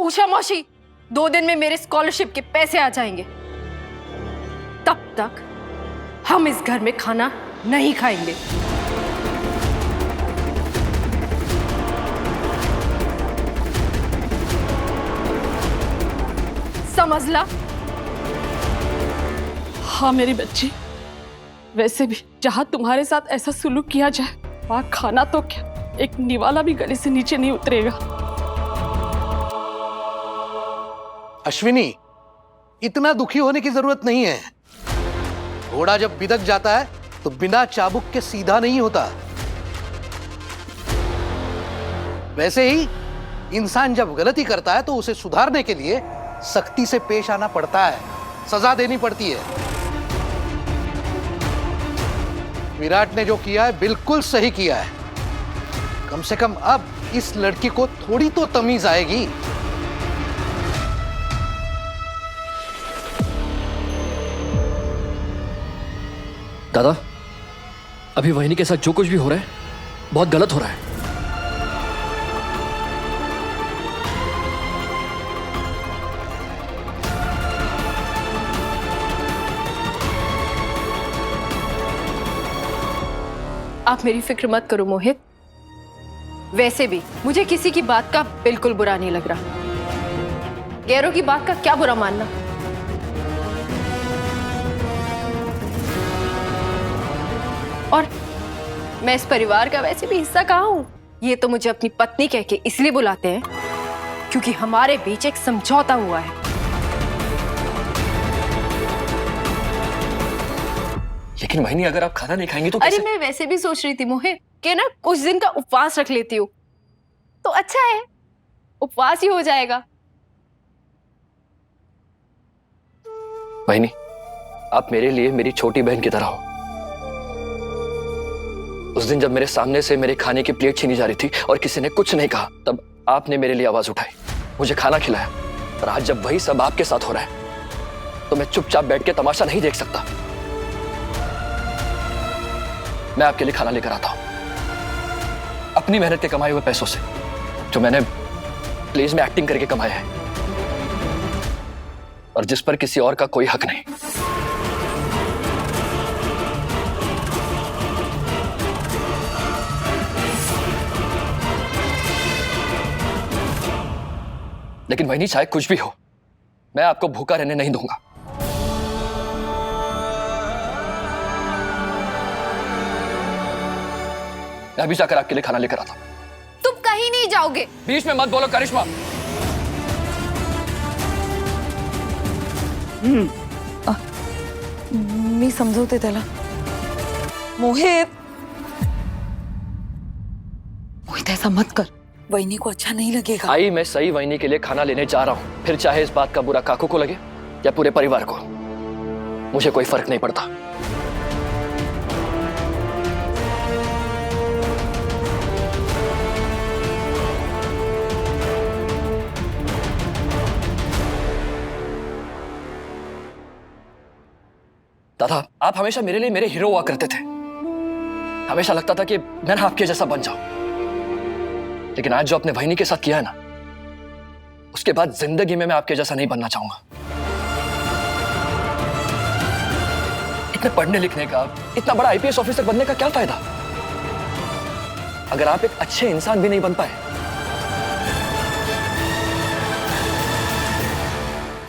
उषा मौसी, 2 दिन में मेरे स्कॉलरशिप के पैसे आ जाएंगे। तब तक हम इस घर में खाना नहीं खाएंगे। समझ ला? हाँ मेरी बच्ची, वैसे भी जहां तुम्हारे साथ ऐसा सुलूक किया जाए, वहां खाना तो क्या, एक निवाला भी गले से नीचे नहीं उतरेगा। अश्विनी, इतना दुखी होने की जरूरत नहीं है। घोड़ा जब बिदक जाता है तो बिना चाबुक के सीधा नहीं होता। वैसे ही इंसान जब गलती करता है तो उसे सुधारने के लिए सख्ती से पेश आना पड़ता है, सजा देनी पड़ती है। विराट ने जो किया है बिल्कुल सही किया है। कम से कम अब इस लड़की को थोड़ी तो तमीज आएगी। दादा, अभी वहिनी के साथ जो कुछ भी हो रहा है बहुत गलत हो रहा है। आप मेरी फिक्र मत करो मोहित। वैसे भी मुझे किसी की बात का बिल्कुल बुरा नहीं लग रहा। गैरों की बात का क्या बुरा मानना। और मैं इस परिवार का वैसे भी हिस्सा कहाँ हूं? ये तो मुझे अपनी पत्नी कह के इसलिए बुलाते हैं क्योंकि हमारे बीच एक समझौता हुआ है। लेकिन वहिनी, अगर आप खाना नहीं खाएंगी तो कैसे? अरे मैं वैसे भी सोच रही थी मोहित कि ना कुछ दिन का उपवास रख लेती हूँ तो अच्छा है, उपवास ही हो जाएगा। वहिनी, आप मेरे लिए मेरी छोटी बहन की तरह हो। उस दिन जब मेरे सामने से मेरे खाने की प्लेट छीनी जा रही थी और किसी ने कुछ नहीं कहा, तब आपने मेरे लिए आवाज उठाई, मुझे खाना खिलाया। और आज जब वही सब आपके साथ हो रहा है तो मैं चुपचाप बैठ के तमाशा नहीं देख सकता। मैं आपके लिए खाना लेकर आता हूं, अपनी मेहनत के कमाए हुए पैसों से, जो मैंने प्लेज में एक्टिंग करके कमाया है और जिस पर किसी और का कोई हक नहीं। लेकिन वही नहीं, चाहे कुछ भी हो, मैं आपको भूखा रहने नहीं दूंगा। मैं अभी जाकर आपके लिए खाना लेकर आता हूं। तुम कहीं नहीं जाओगे। बीच में मत बोलो करिश्मा। मी समजवते त्याला। मोहित, मोहित ऐसा मत कर, वहिनी को अच्छा नहीं लगेगा। आई, मैं सही वहिनी के लिए खाना लेने जा रहा हूं, फिर चाहे इस बात का बुरा काकू को लगे या पूरे परिवार को, मुझे कोई फर्क नहीं पड़ता। दादा, आप हमेशा मेरे लिए मेरे हीरो हुआ करते थे। हमेशा लगता था कि मैं ना आपके जैसा बन जाऊं। लेकिन आज जो आपने वहिनी के साथ किया है ना, उसके बाद जिंदगी में मैं आपके जैसा नहीं बनना चाहूंगा। इतने पढ़ने लिखने का, इतना बड़ा आईपीएस ऑफिसर बनने का क्या फायदा अगर आप एक अच्छे इंसान भी नहीं बन पाए।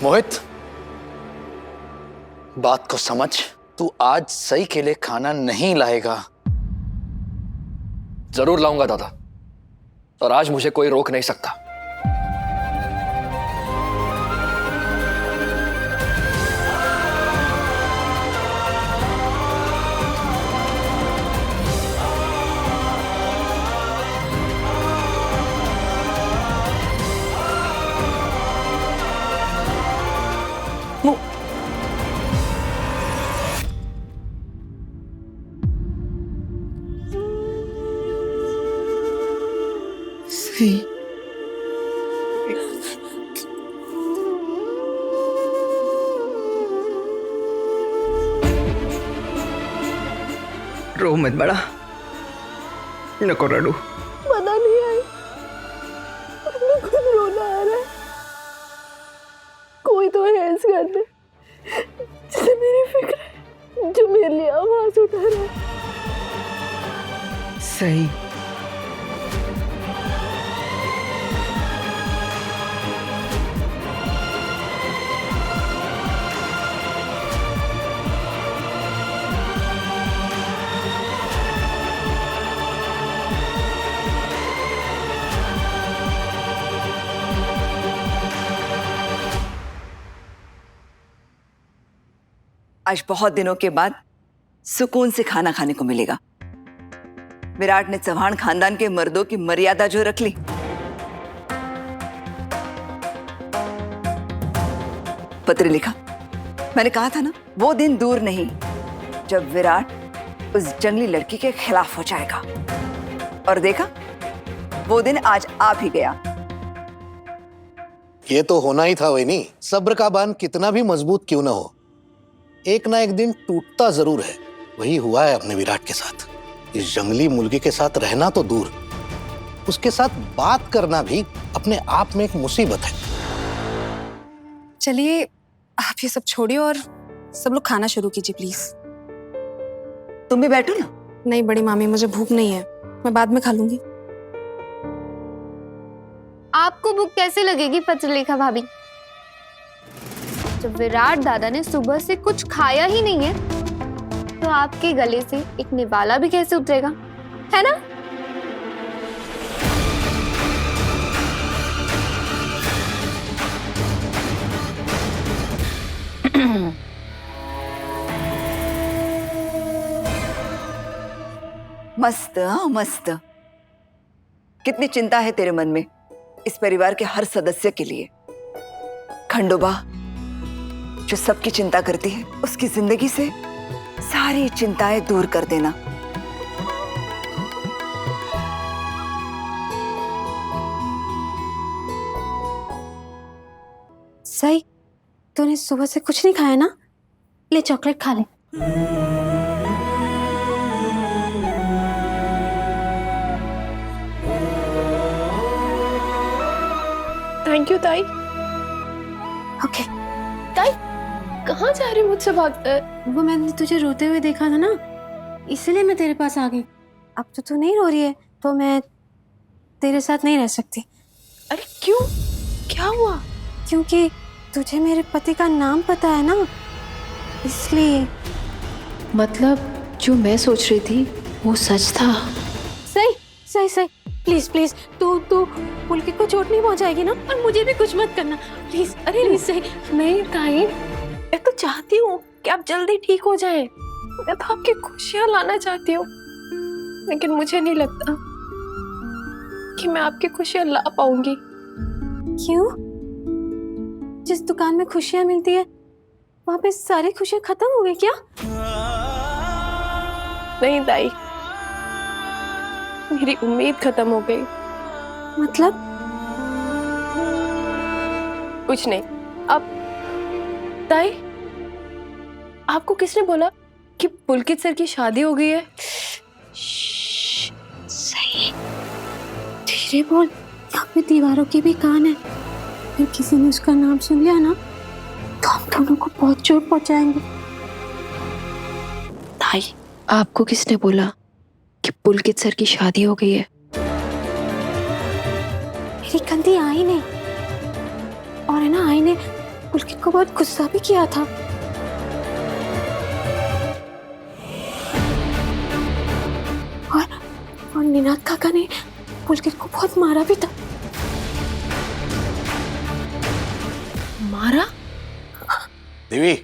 मोहित, बात को समझ। तू आज सही के लिए खाना नहीं लाएगा। जरूर लाऊंगा दादा, और आज मुझे कोई रोक नहीं सकता। रो मत बड़ा, नको रडू। मना नहीं आई, अपने खुद रोना आ रहा है। डांस करते जिसे मेरी फिक्र है, जो मेरे लिए आवाज उठा रहा है। सही। आज बहुत दिनों के बाद सुकून से खाना खाने को मिलेगा। विराट ने चौहान खानदान के मर्दों की मर्यादा जो रख ली। पत्र लिखा, मैंने कहा था ना, वो दिन दूर नहीं जब विराट उस जंगली लड़की के खिलाफ हो जाएगा। और देखा, वो दिन आज आ भी गया। ये तो होना ही था वही। सब्र का बांध कितना भी मजबूत क्यों ना हो, एक ना एक दिन टूटता जरूर है। वही हुआ है अपने विराट के साथ। इस जंगली मुर्गी के साथ रहना तो दूर, उसके साथ बात करना भी अपने आप में एक मुसीबत है। चलिए आप ये सब छोड़िए और सब लोग खाना शुरू कीजिए प्लीज। तुम भी बैठो ना। नहीं बड़ी मामी, मुझे भूख नहीं है, मैं बाद में खा लूंगी। आपको भूख कैसे लगेगी पत्रलेखा भाभी? जब विराट दादा ने सुबह से कुछ खाया ही नहीं है, तो आपके गले से एक निवाला भी कैसे उतरेगा, है ना? मस्त, हाँ मस्त। कितनी चिंता है तेरे मन में इस परिवार के हर सदस्य के लिए। खंडोबा जो सबकी चिंता करती है, उसकी जिंदगी से सारी चिंताएं दूर कर देना। सही, तूने सुबह से कुछ नहीं खाया ना? ले चॉकलेट खा ले। थैंक यू ताई। ओके। ताई कहाँ जा रही मुझसे भाग? वो मैंने तुझे रोते हुए देखा था ना, इसलिए मैं तेरे पास आ गई। अब तो तू नहीं रो रही है तो मैं तेरे साथ नहीं रह सकती। अरे क्यों, क्या हुआ? क्योंकि तुझे मेरे पति का नाम पता है ना, इसलिए। मतलब जो मैं सोच रही थी वो सच था। सही सही सही, प्लीज प्लीज, तू पुलकित को चोट नहीं पहुंचाएगी ना? और मुझे भी कुछ मत करना प्लीज। अरे प्लीज सही। नहीं ताई, मैं तो चाहती हूँ कि आप जल्दी ठीक हो जाएं। मैं तो आपकी खुशियाँ लाना चाहती हूँ, लेकिन मुझे नहीं लगता कि मैं आपकी खुशियाँ ला पाऊंगी। क्यों? जिस दुकान में खुशियाँ मिलती है वहाँ पे सारी खुशियाँ खत्म हो गई क्या? नहीं ताई, मेरी उम्मीद खत्म हो गई। मतलब? कुछ नहीं। अब ताई, आपको किसने बोला कि पुलकित सर की शादी हो गई है? सही, धीरे बोल, यहाँ पे दीवारों के भी कान है। फिर किसी ने उसका नाम सुन लिया ना तो हम दोनों को बहुत चोट पहुंचाएंगे। ताई, आपको किसने बोला कि पुलकित सर की शादी हो गई है? मेरी गंदी आई ने, और है ना, आई ने पुलकित को बहुत गुस्सा भी किया था। और निनाद काका ने पुलकित को बहुत मारा भी था। मारा? देवी,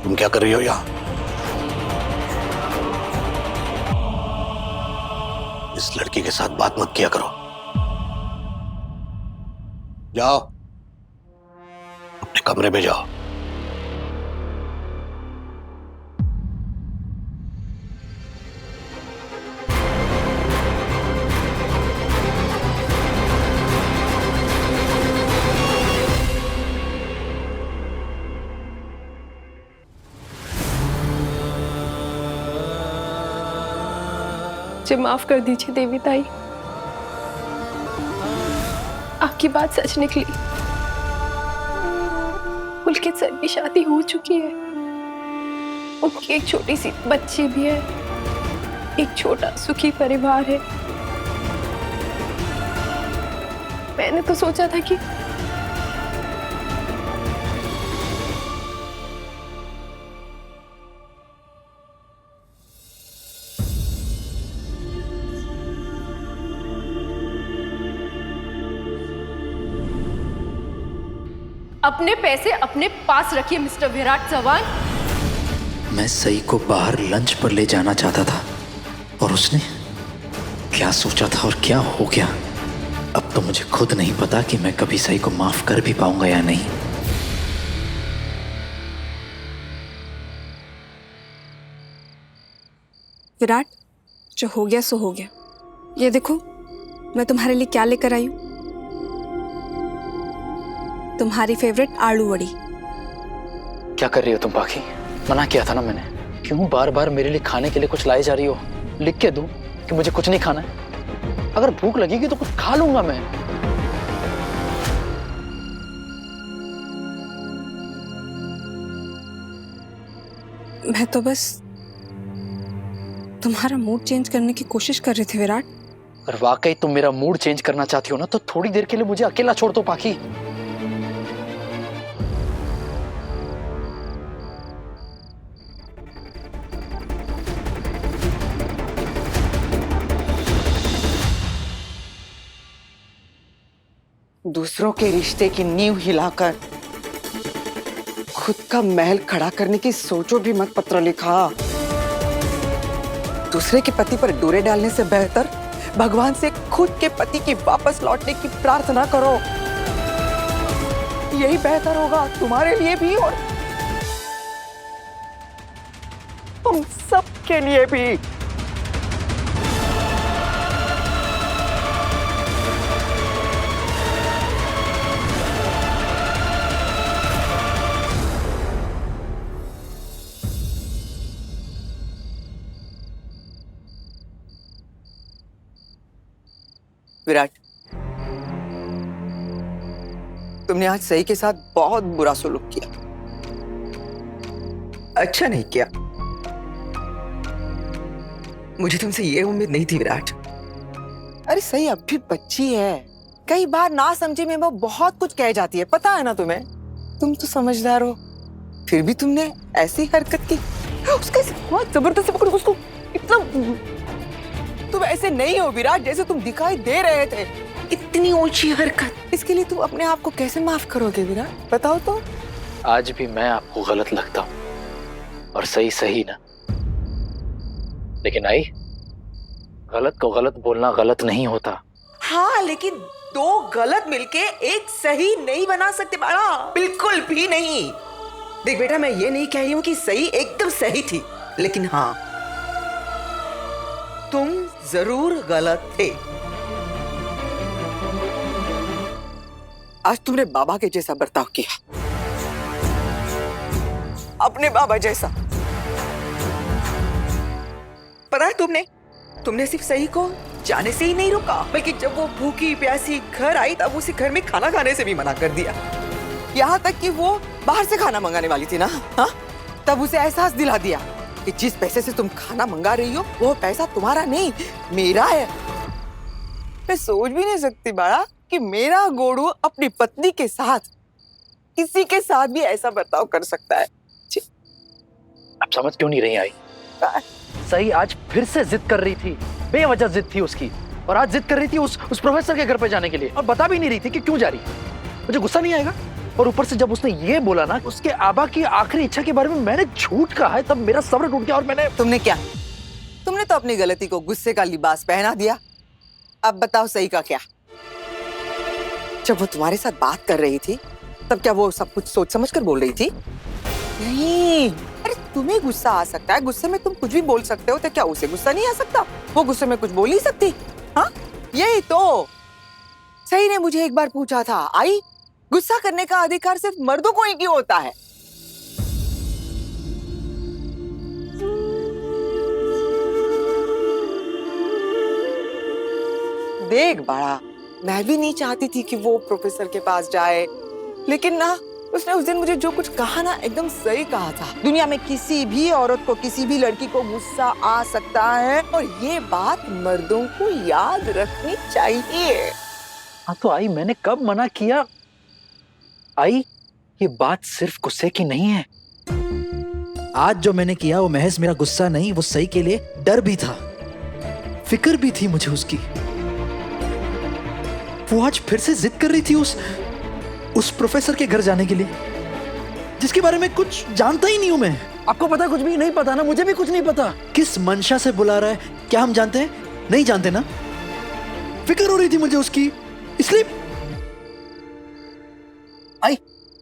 तुम क्या कर रही हो यहाँ? इस लड़की के साथ बात मत किया करो। जाओ, अपने कमरे में जाओ। मुझे माफ कर दीजिए देवी ताई। आपकी बात सच निकली। पुलकित सर की शादी हो चुकी है। उनकी एक छोटी सी बच्ची भी है। एक छोटा सुखी परिवार है। मैंने तो सोचा था कि अपने पैसे अपने पास रखिए मिस्टर विराट चौहान। मैं सई को बाहर लंच पर ले जाना चाहता था और उसने क्या सोचा था और क्या हो गया, अब तो मुझे खुद नहीं पता कि मैं कभी सई को माफ कर भी पाऊंगा या नहीं। विराट, जो हो गया सो हो गया। ये देखो मैं तुम्हारे लिए क्या लेकर आई हूँ। तुम्हारी फेवरेट आलू वड़ी। क्या कर रही हो तुम पाखी? मना किया था ना मैंने। क्यों बार बार मेरे लिए खाने के लिए कुछ लाई जा रही हो? लिख के दूं कि मुझे कुछ नहीं खाना है? अगर भूख लगेगी तो कुछ खा लूंगा मैं। मैं तो बस तुम्हारा मूड चेंज करने की कोशिश कर रही थी विराट। अगर वाकई तुम मेरा मूड चेंज करना चाहती हो ना तो थोड़ी देर के लिए मुझे अकेला छोड़ दो पाखी। दूसरों के रिश्ते की नींव हिलाकर खुद का महल खड़ा करने की सोचो भी मत पत्र लिखा। दूसरे के पति पर डोरे डालने से बेहतर भगवान से खुद के पति की वापस लौटने की प्रार्थना करो। यही बेहतर होगा तुम्हारे लिए भी और तुम सबके लिए भी। विराट, तुमने आज सई के साथ बहुत बुरा सलूक किया। अच्छा नहीं किया। मुझे तुमसे ये उम्मीद नहीं थी विराट। अरे सई अब भी बच्ची है। कई बार ना समझे में वो बहुत कुछ कह जाती है, पता है ना तुम्हें। तुम तो समझदार हो, फिर भी तुमने ऐसी हरकत की। उसका बहुत जबरदस्ती पकड़ो उसको। इतना तुम ऐसे नहीं हो विराट जैसे तुम दिखाई दे रहे थे। इतनी ऊंची हरकत, इसके लिए तुम अपने आप को कैसे माफ करोगे विराट, बताओ तो। आज भी मैं आपको गलत लगता हूं और सही सही ना, लेकिन आई गलत को गलत बोलना गलत नहीं होता। हाँ, लेकिन दो गलत मिलके एक सही नहीं बना सकते बाड़ा, बिल्कुल भी नहीं। देख बेटा, मैं ये नहीं कह रही हूँ कि सही एकदम सही थी, लेकिन हाँ तुम जरूर गलत थे। आज तुमने बाबा के जैसा बर्ताव किया, अपने बाबा जैसा। पता है तुमने सिर्फ सही को जाने से ही नहीं रोका, बल्कि जब वो भूखी प्यासी घर आई तब उसे घर में खाना खाने से भी मना कर दिया। यहाँ तक कि वो बाहर से खाना मंगाने वाली थी ना, हाँ, तब उसे एहसास दिला दिया कि जिस पैसे से तुम खाना मंगा रही हो वो पैसा तुम्हारा नहीं मेरा है। मैं सोच भी नहीं सकती बाड़ा कि मेरा गोड़ू अपनी पत्नी के साथ किसी के साथ भी ऐसा बर्ताव कर सकता है। अब समझ क्यों नहीं रही आई? सही आज फिर से जिद कर रही थी, बेवजह जिद थी उसकी, और आज जिद कर रही थी उस प्रोफेसर के घर पे जाने के लिए, और बता भी नहीं रही थी कि क्यों जा रही। मुझे गुस्सा नहीं आएगा? और ऊपर से जब उसने ये बोला ना उसके आबा की आखिरी इच्छा के बारे में मैंने झूठ कहा है, तब मेरा सब्र टूट गया। और तुमने तो अपनी गलती को गुस्से का लिबास पहना दिया। अब बताओ सही का क्या? जब वो तुम्हारे साथ बात कर रही थी तब क्या वो सब कुछ सोच समझ कर बोल रही थी? नहीं, अरे तुम्हें गुस्सा आ सकता है, गुस्से में तुम कुछ भी बोल सकते हो, तो क्या उसे गुस्सा नहीं आ सकता? वो गुस्से में कुछ बोल नहीं सकती? हाँ, यही तो सही ने मुझे एक बार पूछा था, आई गुस्सा करने का अधिकार सिर्फ मर्दों को ही क्यों होता है? देख बड़ा, मैं भी नहीं चाहती थी कि वो प्रोफेसर के पास जाए, लेकिन ना उसने उस दिन मुझे जो कुछ कहा ना एकदम सही कहा था। दुनिया में किसी भी औरत को, किसी भी लड़की को गुस्सा आ सकता है और ये बात मर्दों को याद रखनी चाहिए। हाँ तो आई, मैंने कब मना किया? आई, ये बात सिर्फ गुस्से की नहीं है। आज जो मैंने किया वो महज मेरा गुस्सा नहीं, वो सही के लिए डर भी था, फिक्र भी थी मुझे उसकी। वो आज फिर से जिद कर रही थी उस प्रोफेसर के घर जाने के लिए, जिसके बारे में कुछ जानता ही नहीं हूं मैं। आपको पता? कुछ भी नहीं पता ना, मुझे भी कुछ नहीं पता। किस मंशा से बुला रहा है, क्या हम जानते हैं? नहीं जानते ना। फिक्र हो रही थी मुझे उसकी, इसलिए आई।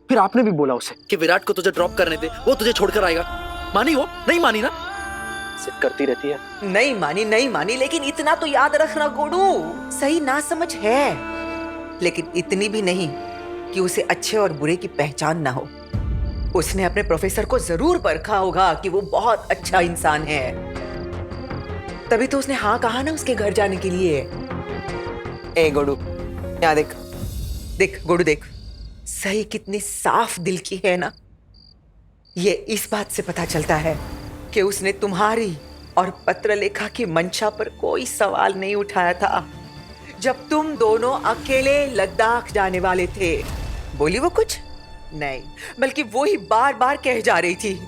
फिर आपने भी बोला उसे कि विराट को तुझे ड्रॉप करने दे, वो तुझे छोड़कर आएगा। मानी वो? नहीं मानी ना, जिद करती रहती है। नहीं मानी, लेकिन इतना तो याद रखना गोडू, सही ना समझ है, लेकिन इतनी भी नहीं कि उसे अच्छे और बुरे की पहचान ना हो। उसने अपने प्रोफेसर को जरूर परखा होगा कि वो बहुत अच्छा इंसान है, तभी तो उसने हाँ कहा ना उसके घर जाने के लिए। ए गोडू, यहाँ देख गोडू, देख सही कितनी साफ दिल की है ना। ये इस बात से पता चलता है कि उसने तुम्हारी और पत्रलेखा की मंशा पर कोई सवाल नहीं उठाया था जब तुम दोनों अकेले लद्दाख जाने वाले थे। बोली वो कुछ नहीं, बल्कि वो ही बार बार कह जा रही थी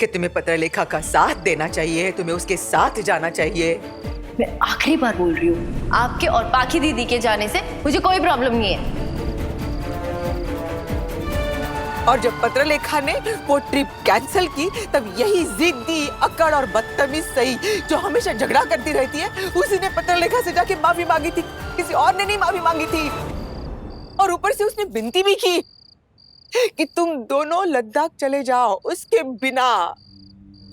कि तुम्हें पत्रलेखा का साथ देना चाहिए, तुम्हें उसके साथ जाना चाहिए। मैं आखिरी बार बोल रही हूँ, आपके और पाखी दीदी के जाने से मुझे कोई प्रॉब्लम नहीं है। और जब पत्रलेखा ने वो ट्रिप कैंसिल की, तब यही जिद्दी, अकड़ और बदतमीज सही जो हमेशा झगड़ा करती रहती है, उसी ने पत्रलेखा से जाके माफी मांगी थी, किसी और ने नहीं माफी मांगी थी। और ऊपर से उसने विनती भी की कि तुम दोनों लद्दाख चले जाओ उसके बिना।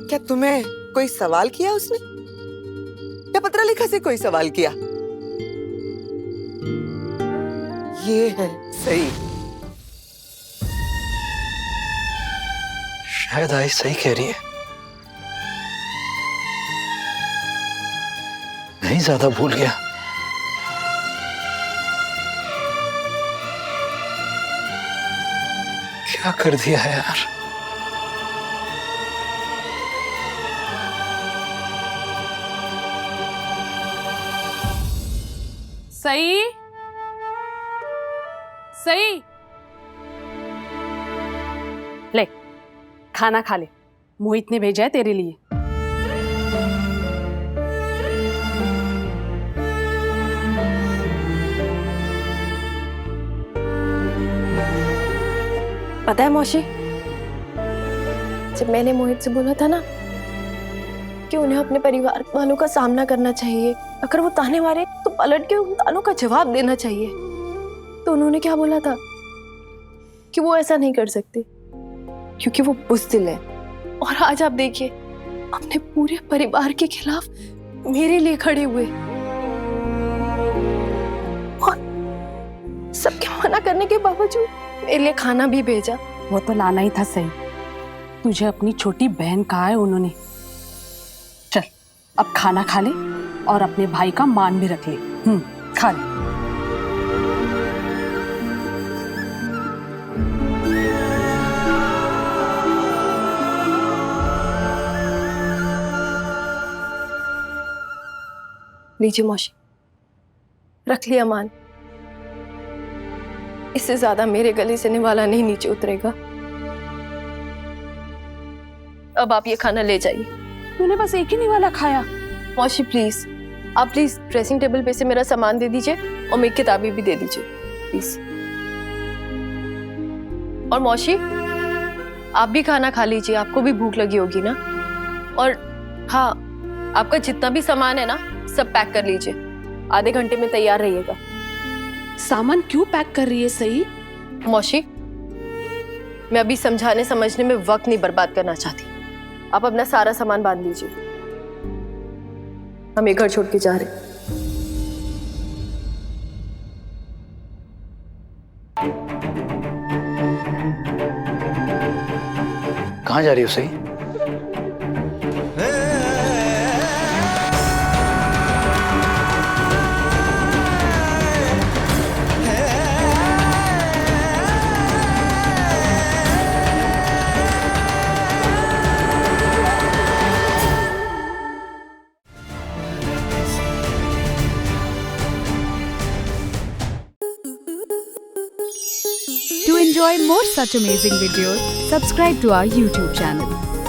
क्या तुम्हें कोई सवाल किया उसने, या पत्रलेखा से कोई सवाल किया? ये है सही। शायद आई सही कह रही है, मैं ही ज्यादा भूल गया। क्या कर दिया है यार। सही ले, खाना खा ले, मोहित ने भेजा है तेरे लिए। पता है मौसी, जब मैंने मोहित से बोला था ना कि उन्हें अपने परिवार वालों का सामना करना चाहिए, अगर वो ताने मारे तो पलट के उन तानों का जवाब देना चाहिए, तो उन्होंने क्या बोला था कि वो ऐसा नहीं कर सकते क्योंकि वो बुज़दिल है। और आज आप देखिए, अपने पूरे परिवार के खिलाफ मेरे लिए खड़े हुए, और सबके मना करने के बावजूद मेरे लिए खाना भी भेजा। वो तो लाना ही था सही, तुझे अपनी छोटी बहन कहा है उन्होंने। चल अब खाना खा ले और अपने भाई का मान भी रख ले। खा ले। लीजिए मौसी, रख लिया मान। इससे ज्यादा मेरे गले से निवाला नहीं नीचे उतरेगा। अब आप ये खाना ले जाइए। तूने बस एक ही निवाला खाया। मौसी प्लीज, आप प्लीज ड्रेसिंग टेबल पे से मेरा सामान दे दीजिए और मेरी किताबें भी दे दीजिए प्लीज। और मौसी, आप भी खाना खा लीजिए, आपको भी भूख लगी होगी ना। और हाँ, आपका जितना भी सामान है ना सब पैक कर लीजिए, आधे घंटे में तैयार रहिएगा। सामान क्यों पैक कर रही है सही? मौसी, मैं अभी समझाने समझने में वक्त नहीं बर्बाद करना चाहती। आप अपना सारा सामान बांध लीजिए, हम ये घर छोड़ के जा रहे हैं। कहाँ जा रही हो सही? enjoy more such amazing videos, subscribe to our YouTube channel.